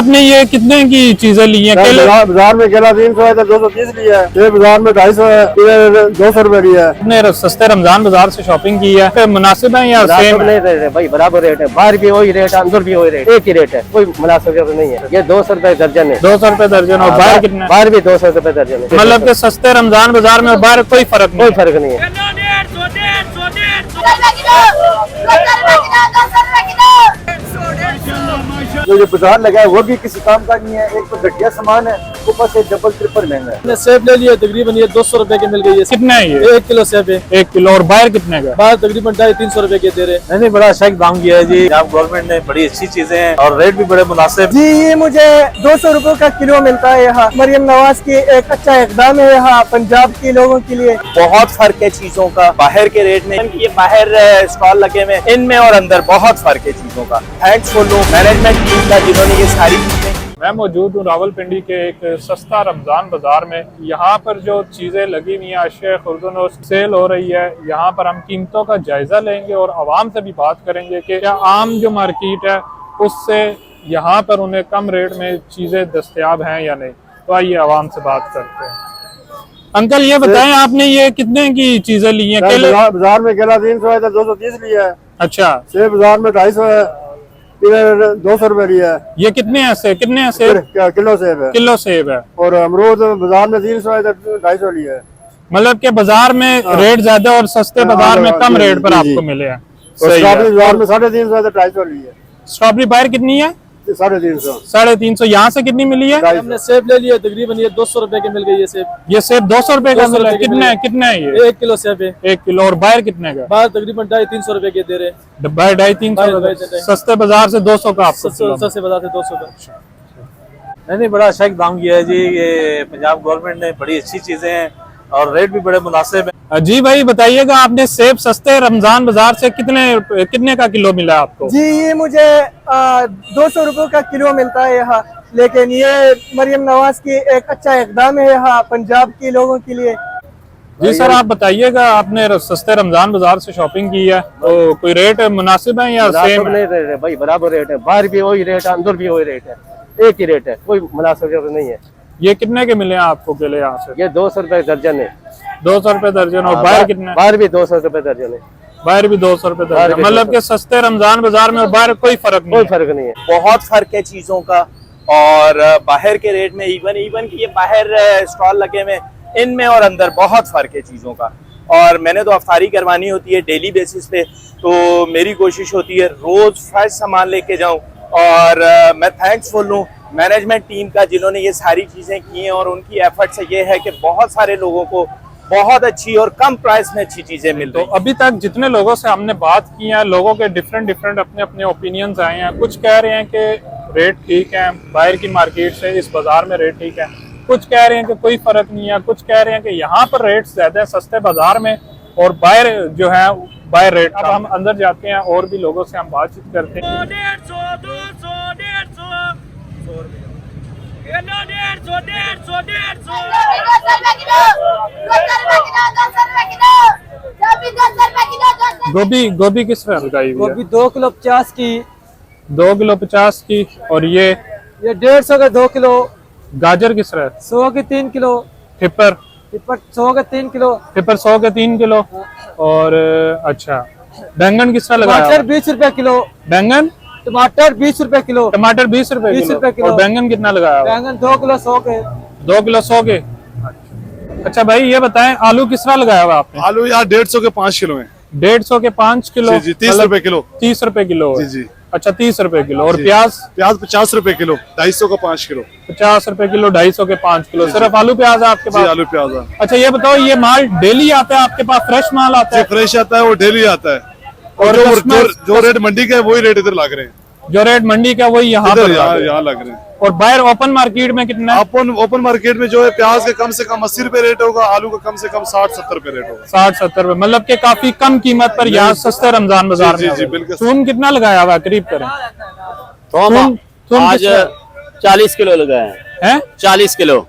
आपने ये कितने की चीजें ली हैं? केले बाजार में केला 300 है तो 230 लिया है, ये बाजार में 250 है, 200 रुपए लिया है। आपने सस्ते रमजान बाजार से शॉपिंग की है, फिर मुनासिब है या सेम है? रेट है भाई, बराबर रेट है, बाहर भी वही रेट है, अंदर भी वही रेट, एक ही रेट है, कोई मुनासिब नहीं है। ये 200 रुपए दर्जन है, 200 रुपए दर्जन। और बाहर कितना? बाहर भी 200 रुपए दर्जन है। मतलब कि सस्ते रमजान बाजार में और बाहर कोई फर्क नहीं? कोई फर्क नहीं है। जो बाजार लगा है वो भी किसी काम का नहीं है, एक तो घटिया सामान है, ऊपर से डबल ट्रिपल महंगा है। मैंने सेब ले लिया, तकरीबन ये 200 रुपए के मिल गई है। कितना है ये? 1 किलो सेब है। 1 किलो। और बाहर कितने का? बाहर तकरीबन 250-300 रुपए के दे रहे। नहीं, बड़ा अच्छा दाम किया है जी। आप गवर्नमेंट ने बड़ी अच्छी चीजें हैं और रेट भी बड़े मुनासिब। जी ये मुझे 200 रुपए का किलो मिलता है यहाँ। मरियम नवाज की एक अच्छा इकदाम है यहाँ पंजाब के लोगों के लिए। बहुत फर्क है चीजों का बाहर के रेट में, ये बाहर स्टॉल लगे हुए इनमें और अंदर बहुत फर्क है चीजों का। थैंक्स फॉर मैनेजमेंट टीम का जिन्होंने ये सारी चीजें। मैं मौजूद हूँ रावलपिंडी के एक सस्ता रमजान बाजार में। यहाँ पर जो चीजें लगी हुई हैं अशिया खुर्दन सेल हो रही है। यहाँ पर हम कीमतों का जायजा लेंगे और आवाम से भी बात करेंगे कि क्या आम जो मार्केट है उससे यहाँ पर उन्हें कम रेट में चीजें दस्तयाब हैं या नहीं। तो आइए आवाम से बात करते हैं। अंकल ये बताएं, आपने ये कितने की चीजें ली हैं? केले बाजार में केला 300 है तो 230 लिया है। अच्छा। सेब बाजार में 250 है, 200 रुपए लिया है। ये कितने हैं सेब? कितने हैं सेब? किलो सेब है। किलो सेब है। और अमरूद बाजार में 300 है तो 250 लिया है। मतलब कि बाजार में रेट ज्यादा और सस्ते बाजार में कम रेट पर आपको मिले हैं। स्ट्रॉबेरी बाजार में 350 है तो 250 लिया है। स्ट्रॉबेरी बाहर कितनी है? 350। 350। यहाँ से कितनी मिली है? हमने सेब ले लिया, तकरीबन ये 200 रुपए के मिल गई है सेब। ये सेब 200 रुपए का मिला है। कितना है ये? 1 किलो सेब है। 1 किलो। और बाहर कितने का? बाहर तकरीबन 250-300 रुपए के दे रहे। बाहर 250-300। सस्ते बाजार से 200 का आपको? सस्ते बाजार से 200 का। नहीं, बड़ा अच्छा दाम किया है जी। ये पंजाब गवर्नमेंट ने बड़ी अच्छी चीजें हैं और रेट भी बड़े मुनासिब है। जी भाई बताइएगा, आपने सेब सस्ते रमजान बाजार से कितने का किलो मिला आपको? जी ये मुझे 200 रुपए का किलो मिलता है यहाँ, लेकिन ये मरियम नवाज की एक अच्छा इकदाम है यहाँ पंजाब के लोगों के लिए। जी सर, आप बताइएगा, आपने सस्ते रमजान बाजार से शॉपिंग की है तो कोई रेट मुनासिब है या सेम है? रेट है भाई, बराबर रेट है, बाहर भी वही रेट है, अंदर भी वही रेट है, एक ही रेट है, कोई मुनासिब नहीं है। ये कितने के मिले हैं आपको केले यहाँ से? ये 200 रुपए दर्जन है। 200 रुपए दर्जन। और बाहर कितने? बाहर भी 200 रुपए दर्जन है। बाहर भी 200 रुपए दर्जन। मतलब कि सस्ते रमजान बाजार में और बाहर कोई फर्क नहीं? कोई फर्क नहीं है। बहुत फर्क है चीजों का और बाहर के रेट में इवन कि ये बाहर स्टॉल लगे हुए इनमें और अंदर बहुत फर्क है चीजों का। और मैंने तो अफ्तारी करवानी होती है डेली बेसिस पे, तो मेरी कोशिश होती है रोज फ्रेश सामान लेके जाऊं। और मैं थैंक्सफुल हूँ मैनेजमेंट टीम का जिन्होंने ये सारी चीजें की हैं और उनकी एफर्ट से ये है कि बहुत सारे लोगों को बहुत अच्छी और कम प्राइस में अच्छी चीजें मिल रही। तो अभी तक जितने लोगों से हमने बात की है, लोगों के डिफरेंट अपने अपने ओपिनियंस आए हैं। कुछ कह रहे हैं कि रेट ठीक है बाहर की मार्केट से, इस बाजार में रेट ठीक है। कुछ कह रहे हैं कि कोई फर्क नहीं है। कुछ कह रहे हैं कि यहाँ पर रेट ज्यादा है सस्ते बाजार में और बाहर जो है बाहर रेट। अब हम अंदर जाते हैं और भी लोगों से हम बातचीत करते हैं। गोभी किस तरह लगाई हुई है? गोभी 2 किलो 50 की। 2 किलो 50 की। और ये 150 का 2 किलो। गाजर किस तरह? 100 की 3 किलो। टिपर 100 का 3 किलो। टिपर 100 के 3 किलो। और अच्छा, बैंगन किस तरह लगाया? टमाटर 20 रुपए किलो। बैंगन? टमाटर 20 रुपए किलो। टमाटर 20 रुपए 20 रुपए किलो। और बैंगन कितना लगाया? बैंगन 2 किलो 100 के। 2 किलो 100 के। अच्छा भाई ये बताएं, आलू किस तरह लगाया हुआ आपने? आलू यार 150 के 5 किलो है। 150 के 5 किलो? जी 30 रुपए किलो। 30 रुपए किलो? जी जी। अच्छा 30 रुपए किलो। और प्याज? प्याज 50 रुपए किलो, 250 का 5 किलो। 50 रुपए किलो, 250 के 5 किलो। सिर्फ आलू प्याज है आपके पास? आलू प्याज है। अच्छा ये बताओ, ये माल डेली आता है आपके पास? फ्रेश माल आता है? फ्रेश आता है, वो डेली आता है। और जो रेट मंडी का है वही रेट इधर लग रहे हैं। जो रेट मंडी का वही यहाँ पर यहाँ लग रहे हैं। और बाहर ओपन मार्केट में कितना है? ओपन मार्केट में जो है प्याज का कम से कम 80 रुपए रेट होगा, आलू का कम से कम 60-70 रुपए रेट होगा। 60-70 रुपए। मतलब कि काफी कम कीमत पर यहाँ सस्ते रमजान बाजार में। जी बिल्कुल। थूम कितना लगाया हुआ करीब करें? आज 40 किलो लगाए हैं। 40 किलो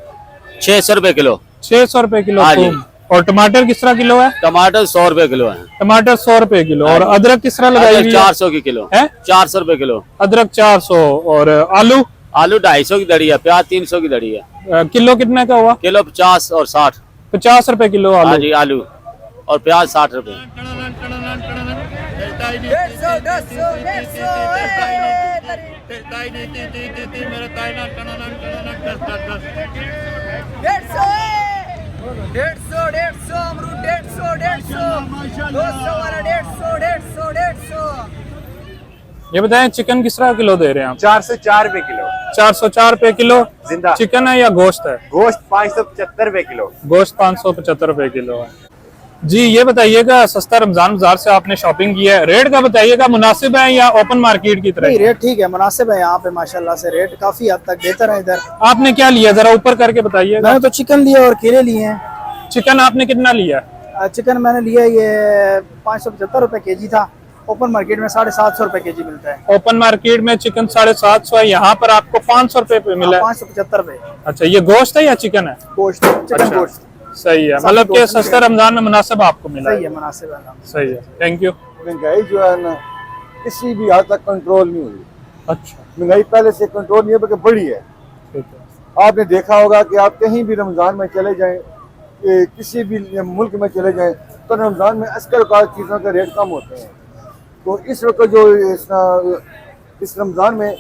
600 रुपए किलो। 600 रुपए किलो थूम। और टमाटर किस तरह किलो है? टमाटर 100 रुपए किलो है। टमाटर 100 रुपए किलो। और अदरक किस तरह लगाई हुई है? 400 की किलो है। 400 रुपए किलो अदरक 400। और आलू? आलू 250 की दड़ी है, प्याज 300 की दड़ी है। किलो कितने का हुआ? किलो 50 और 60। 50 रुपए किलो हाँ आलू। जी, आलू और प्याज 60 रुपए। 150 अमरूद 150 ये बताएं चिकन किस तरह किलो दे रहे हैं आप? 404 रुपए किलो 404 रुपए किलो जिंदा। चिकन है या गोश्त है? गोश्त 575 रुपए किलो। गोश्त 575 रुपए किलो है जी। ये बताइएगा, सस्ता रमजान बाजार से आपने शॉपिंग की है, रेट का बताइएगा, मुनासिब है या ओपन मार्केट की तरह? नहीं, रेट ठीक है, मुनासिब है यहाँ पे माशाल्लाह से, रेट काफी हद तक बेहतर है इधर। आपने क्या लिया, जरा ऊपर करके बताइएगा। मैंने तो चिकन लिया और केले लिए हैं। चिकन आपने कितना लिया? चिकन मैंने लिया ये 575 रुपए केजी था। ओपन मार्केट में 750 रुपए केजी मिलता है। ओपन मार्केट में चिकन 750 है, यहाँ पर आपको 500 रुपए पे मिला है। 575 रुपए। अच्छा, ये गोश्त है या चिकन है? गोश्त, चिकन अच्छा, गोश्त। सही है, मतलब कि सस्ते रमजान में मुनासिब आपको मिला सही है, मुनासिब है। सही है, थैंक यू। महंगाई जो है ना किसी भी हद तक कंट्रोल नहीं हुई। अच्छा, महंगाई पहले से कंट्रोल नहीं है बल्कि बढ़ी है। ठीक है। आपने देखा होगा कि आप कहीं भी रमजान में चले जाएं, किसी भी मुल्क में चले जाएं, तो रमजान में अस्कर का चीज़ों के रेट कम होते हैं। तो इस वक्त जो इस रमजान में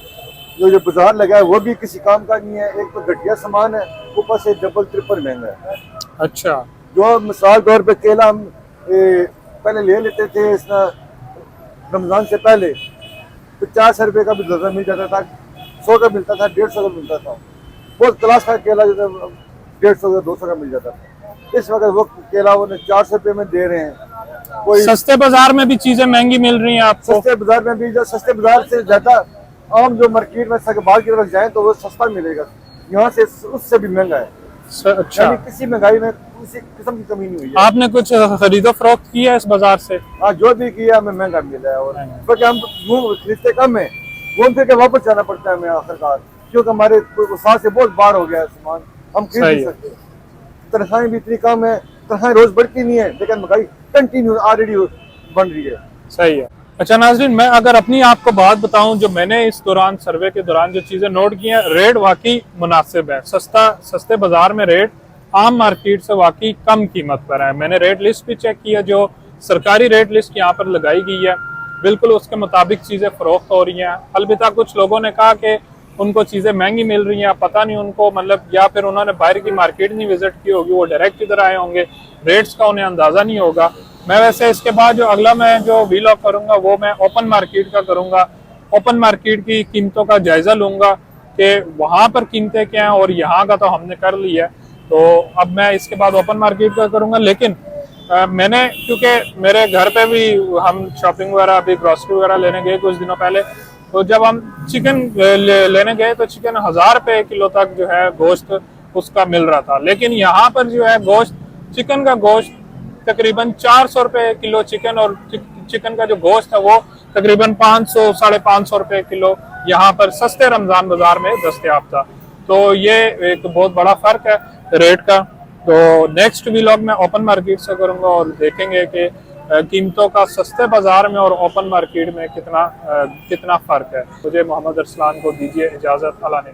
जो बाजार लगा है वो भी किसी काम का नहीं है। एक तो घटिया सामान है, ऊपर से डबल ट्रिपल महंगा है। अच्छा, जो मिसाल तौर पे केला हम पहले ले लेते थे इस रमजान से पहले, 50 रुपए का भी दर्जन मिल जाता था, 100 का मिलता था, 150 का मिलता था। बहुत क्लास का केला जो 150 का 200 का मिल जाता था। इस वक्त वो केला वो 400 रुपए में दे रहे हैं। कोई सस्ते बाजार में भी चीजें महंगी मिल रही हैं आपको? सस्ते बाजार में भी, जो सस्ते बाजार से ज्यादा आम जो मार्केट में बाहर की तरफ जाए तो वो सस्ता मिलेगा, यहाँ से उससे भी महंगा है। अच्छा, यानी किसी महंगाई में किसी किस्म की कमी नहीं हुई है। आपने कुछ खरीदो फरोख्त किया है इस बाजार से? हाँ, जो भी किया हमें महंगा मिला है। और क्योंकि हम खरीदते कम है, घूम फिर के वापस जाना पड़ता है हमें आखिरकार, क्योंकि हमारे साथ से बहुत बार हो गया है सामान, हम खरीद नहीं सकते। तनख्वाहें भी इतनी कम है, तनख्वाहें रोज बढ़ती नहीं है, लेकिन महंगाई कंटिन्यू ऑलरेडी बन रही है। सही है। अच्छा नाज़रीन, मैं अगर अपनी आपको बात बताऊं, जो मैंने इस दौरान सर्वे के दौरान जो चीज़ें नोट की हैं, रेट वाकई मुनासिब है। सस्ते बाजार में रेट आम मार्केट से वाकई कम कीमत पर है। मैंने रेट लिस्ट भी चेक किया, जो सरकारी रेट लिस्ट यहाँ पर लगाई गई है, बिल्कुल उसके मुताबिक चीज़ें फरोख्त हो रही हैं। अलबत्ता कुछ लोगों ने कहा कि उनको चीज़ें महंगी मिल रही हैं, पता नहीं उनको, मतलब या फिर उन्होंने बाहर की मार्केट नहीं विजिट की होगी, वो डायरेक्ट इधर आए होंगे, रेट्स का उन्हें अंदाज़ा नहीं होगा। मैं वैसे इसके बाद जो अगला मैं जो वीलॉग करूंगा वो मैं ओपन मार्केट का करूंगा। ओपन मार्केट की कीमतों का जायजा लूंगा कि वहां पर कीमतें क्या हैं, और यहाँ का तो हमने कर लिया है, तो अब मैं इसके बाद ओपन मार्केट का करूंगा। लेकिन मैंने, क्योंकि मेरे घर पे भी हम शॉपिंग वगैरह, अभी ग्रोसरी वगैरह लेने गए कुछ दिनों पहले, तो जब हम चिकन लेने गए तो चिकन 1000 रुपए किलो तक जो है गोश्त उसका मिल रहा था। लेकिन यहाँ पर जो है गोश्त, चिकन का गोश्त तकरीबन 400 रुपए किलो चिकन, और चिकन का जो गोश्त है वो तकरीबन 500 साढ़े 500 रुपए किलो यहाँ पर सस्ते रमजान बाजार में दस्तयाब था। तो ये एक बहुत बड़ा फर्क है रेट का। तो नेक्स्ट व्लॉग में ओपन मार्केट से करूंगा और देखेंगे कि कीमतों का सस्ते बाजार में और ओपन मार्केट में कितना फर्क है। मुझे मोहम्मद अरसलान को दीजिए इजाजत। अल्लाह ने